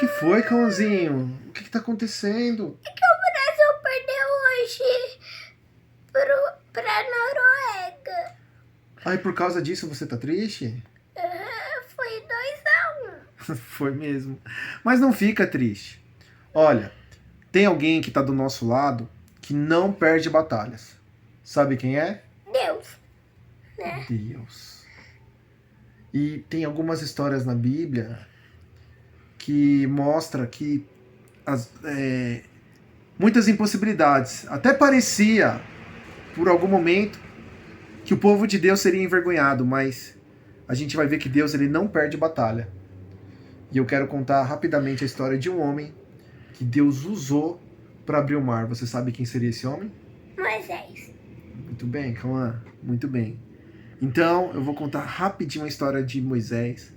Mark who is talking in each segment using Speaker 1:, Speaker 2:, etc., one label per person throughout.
Speaker 1: que foi, cãozinho? O que tá acontecendo?
Speaker 2: É que o Brasil perdeu hoje pra Noruega.
Speaker 1: Ai, por causa disso você tá triste?
Speaker 2: Foi 2-1.
Speaker 1: Foi mesmo. Mas não fica triste. Olha, tem alguém que tá do nosso lado que não perde batalhas. Sabe quem é?
Speaker 2: Deus, né?
Speaker 1: Deus. E tem algumas histórias na Bíblia que mostra que muitas impossibilidades. Até parecia, por algum momento, que o povo de Deus seria envergonhado, mas a gente vai ver que Deus ele não perde batalha. E eu quero contar rapidamente a história de um homem que Deus usou para abrir o mar. Você sabe quem seria esse homem?
Speaker 2: Moisés.
Speaker 1: Muito bem, Cauã. Muito bem. Então, eu vou contar rapidinho a história de Moisés.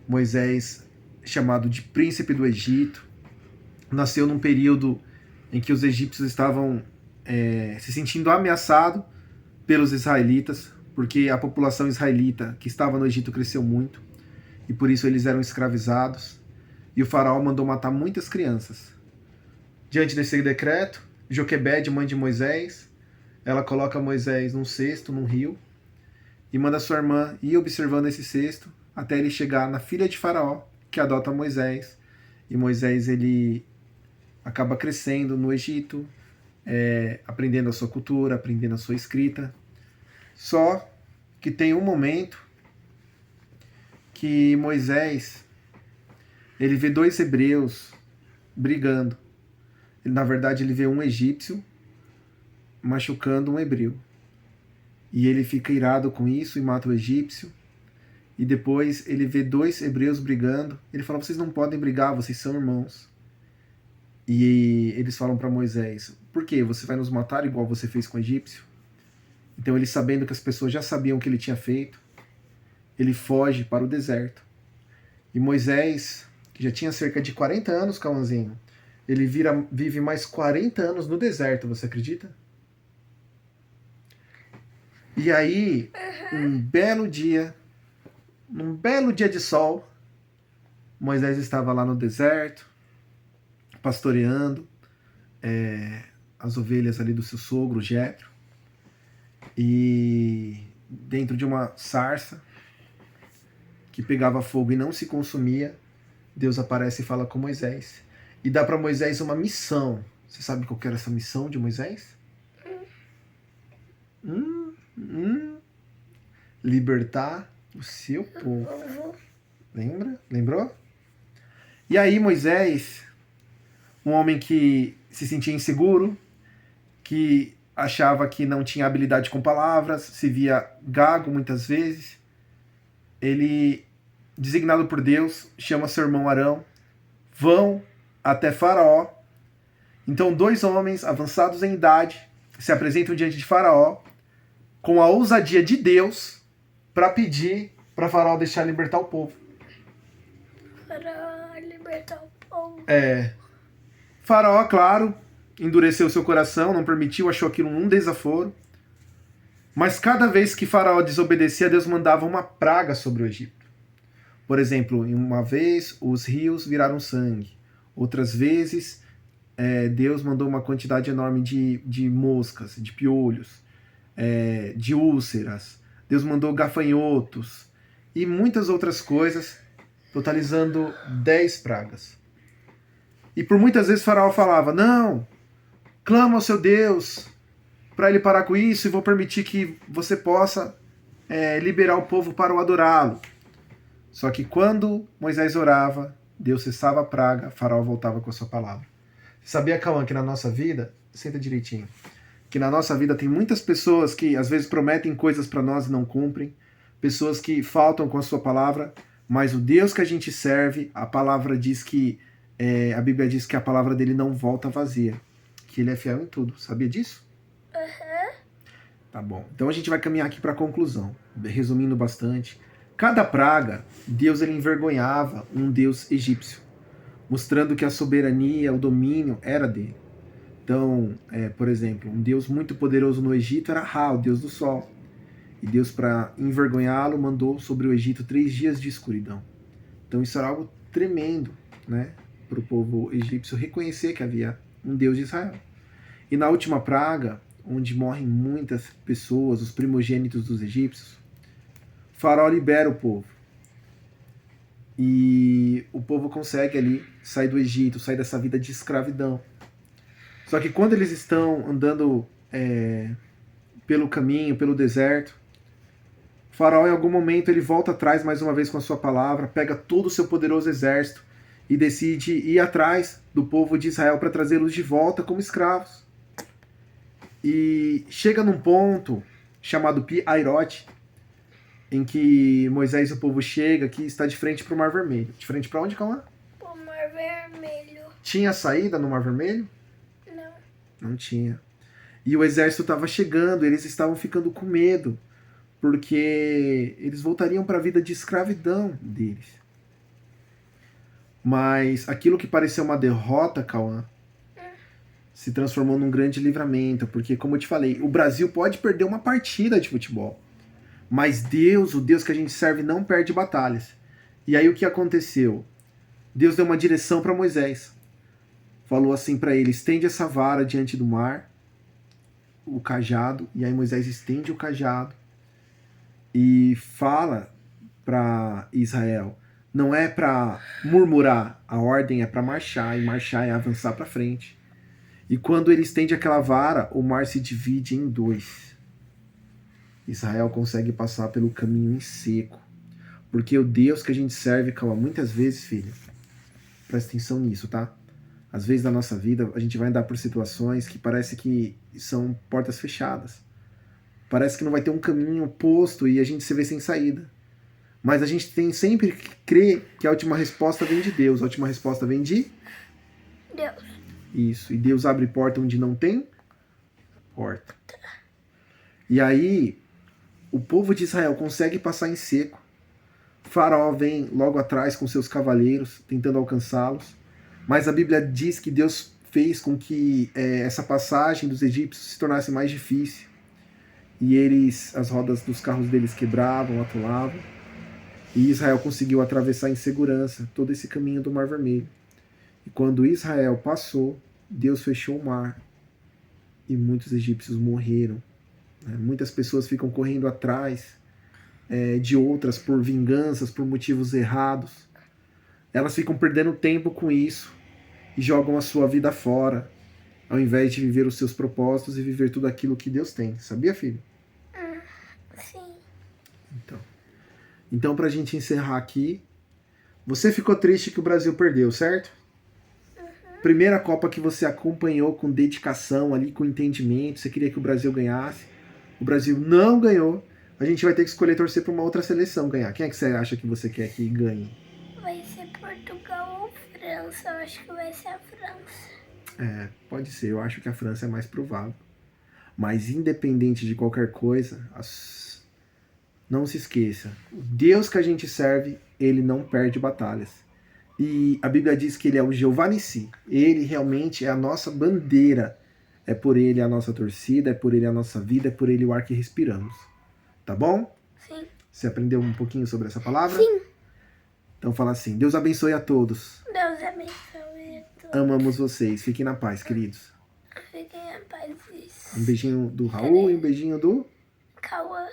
Speaker 1: Moisés, chamado de príncipe do Egito, nasceu num período em que os egípcios estavam se sentindo ameaçados pelos israelitas, porque a população israelita que estava no Egito cresceu muito, e por isso eles eram escravizados, e o faraó mandou matar muitas crianças. Diante desse decreto, Joquebede, mãe de Moisés, ela coloca Moisés num cesto, num rio, e manda sua irmã ir observando esse cesto até ele chegar na filha de Faraó, que adota Moisés. E Moisés ele acaba crescendo no Egito, aprendendo a sua cultura, aprendendo a sua escrita. Só que tem um momento que Moisés ele vê dois hebreus brigando. Na verdade, ele vê um egípcio machucando um hebreu. E ele fica irado com isso e mata o egípcio. E depois ele vê dois hebreus brigando. Ele fala: vocês não podem brigar, vocês são irmãos. E eles falam para Moisés: por quê? Você vai nos matar igual você fez com o egípcio? Então ele, sabendo que as pessoas já sabiam o que ele tinha feito, ele foge para o deserto. E Moisés, que já tinha cerca de 40 anos, Cauãzinho, ele vive mais 40 anos no deserto, você acredita? E aí, num belo dia de sol, Moisés estava lá no deserto, pastoreando as ovelhas ali do seu sogro, Jetro, e dentro de uma sarça que pegava fogo e não se consumia, Deus aparece e fala com Moisés. E dá para Moisés uma missão. Você sabe qual que era essa missão de Moisés? Libertar o seu povo. Lembra? Lembrou? E aí Moisés, um homem que se sentia inseguro, que achava que não tinha habilidade com palavras, se via gago muitas vezes, ele, designado por Deus, chama seu irmão Arão, vão até Faraó. Então dois homens avançados em idade se apresentam diante de Faraó com a ousadia de Deus para pedir para Faraó deixar libertar o povo.
Speaker 2: Para libertar o povo.
Speaker 1: Faraó, claro, endureceu seu coração, não permitiu, achou aquilo um desaforo. Mas cada vez que Faraó desobedecia, Deus mandava uma praga sobre o Egito. Por exemplo, uma vez os rios viraram sangue. Outras vezes, Deus mandou uma quantidade enorme de moscas, de piolhos, de úlceras. Deus mandou gafanhotos e muitas outras coisas, totalizando 10 pragas. E por muitas vezes Faraó falava: não, clama ao seu Deus para ele parar com isso e vou permitir que você possa liberar o povo para o adorá-lo. Só que quando Moisés orava, Deus cessava a praga, Faraó voltava com a sua palavra. Sabia, Cauã, que na nossa vida, senta direitinho, que na nossa vida tem muitas pessoas que às vezes prometem coisas para nós e não cumprem, pessoas que faltam com a sua palavra, mas o Deus que a gente serve, a palavra diz que, a Bíblia diz que a palavra dele não volta vazia, que ele é fiel em tudo. Sabia disso? Tá bom. Então a gente vai caminhar aqui para a conclusão, resumindo bastante. Cada praga, Deus ele envergonhava um deus egípcio, mostrando que a soberania, o domínio era dele. Então, por exemplo, um deus muito poderoso no Egito era Ra, o deus do sol. E Deus, para envergonhá-lo, mandou sobre o Egito 3 dias de escuridão. Então isso era algo tremendo, né? para o povo egípcio reconhecer que havia um Deus de Israel. E na última praga, onde morrem muitas pessoas, os primogênitos dos egípcios, Faraó libera o povo. E o povo consegue ali sair do Egito, sair dessa vida de escravidão. Só que quando eles estão andando pelo caminho, pelo deserto, o Faraó em algum momento ele volta atrás mais uma vez com a sua palavra, pega todo o seu poderoso exército e decide ir atrás do povo de Israel para trazê-los de volta como escravos. E chega num ponto chamado Pi-Hairote, em que Moisés e o povo chega, que está de frente para o Mar Vermelho. De frente para onde, Cauã?
Speaker 2: O Mar Vermelho.
Speaker 1: Tinha saída no Mar Vermelho?
Speaker 2: Não.
Speaker 1: Não tinha. E o exército estava chegando, eles estavam ficando com medo, porque eles voltariam para a vida de escravidão deles. Mas aquilo que pareceu uma derrota, Cauã, se transformou num grande livramento, porque, como eu te falei, o Brasil pode perder uma partida de futebol, mas Deus, o Deus que a gente serve, não perde batalhas. E aí o que aconteceu? Deus deu uma direção para Moisés. Falou assim para ele: estende essa vara diante do mar, o cajado. E aí Moisés estende o cajado e fala para Israel: não é para murmurar, a ordem é para marchar, e marchar é avançar para frente. E quando ele estende aquela vara, o mar se divide em dois. Israel consegue passar pelo caminho em seco. Porque o Deus que a gente serve, calma, muitas vezes, filho, presta atenção nisso, tá? Às vezes na nossa vida a gente vai andar por situações que parece que são portas fechadas. Parece que não vai ter um caminho oposto e a gente se vê sem saída. Mas a gente tem sempre que crer que a última resposta vem de Deus. A última resposta vem de
Speaker 2: Deus.
Speaker 1: Isso. E Deus abre porta onde não tem porta. E aí o povo de Israel consegue passar em seco. Faraó vem logo atrás com seus cavaleiros, tentando alcançá-los. Mas a Bíblia diz que Deus fez com que essa passagem dos egípcios se tornasse mais difícil. E as rodas dos carros deles quebravam, atolavam. E Israel conseguiu atravessar em segurança todo esse caminho do Mar Vermelho. E quando Israel passou, Deus fechou o mar. E muitos egípcios morreram. Muitas pessoas ficam correndo atrás de outras por vinganças, por motivos errados. Elas ficam perdendo tempo com isso e jogam a sua vida fora, ao invés de viver os seus propósitos e viver tudo aquilo que Deus tem. Sabia, filho?
Speaker 2: Sim.
Speaker 1: Então, pra gente encerrar aqui, você ficou triste que o Brasil perdeu, certo? Primeira Copa que você acompanhou com dedicação ali, com entendimento, você queria que o Brasil ganhasse. O Brasil não ganhou. A gente vai ter que escolher torcer para uma outra seleção ganhar. Quem é que você acha que você quer que ganhe?
Speaker 2: Vai ser Portugal ou França? Eu acho que vai ser a França.
Speaker 1: Pode ser. Eu acho que a França é mais provável. Mas independente de qualquer coisa, não se esqueça. O Deus que a gente serve, ele não perde batalhas. E a Bíblia diz que ele é o Jeová Nissi. Ele realmente é a nossa bandeira. É por ele a nossa torcida, é por ele a nossa vida, é por ele o ar que respiramos. Tá bom?
Speaker 2: Sim.
Speaker 1: Você aprendeu um pouquinho sobre essa palavra?
Speaker 2: Sim.
Speaker 1: Então fala assim: Deus abençoe a todos.
Speaker 2: Deus abençoe a todos.
Speaker 1: Amamos vocês. Fiquem na paz, queridos.
Speaker 2: Fiquem em paz.
Speaker 1: Um beijinho do Raul e um beijinho do...
Speaker 2: Cauã.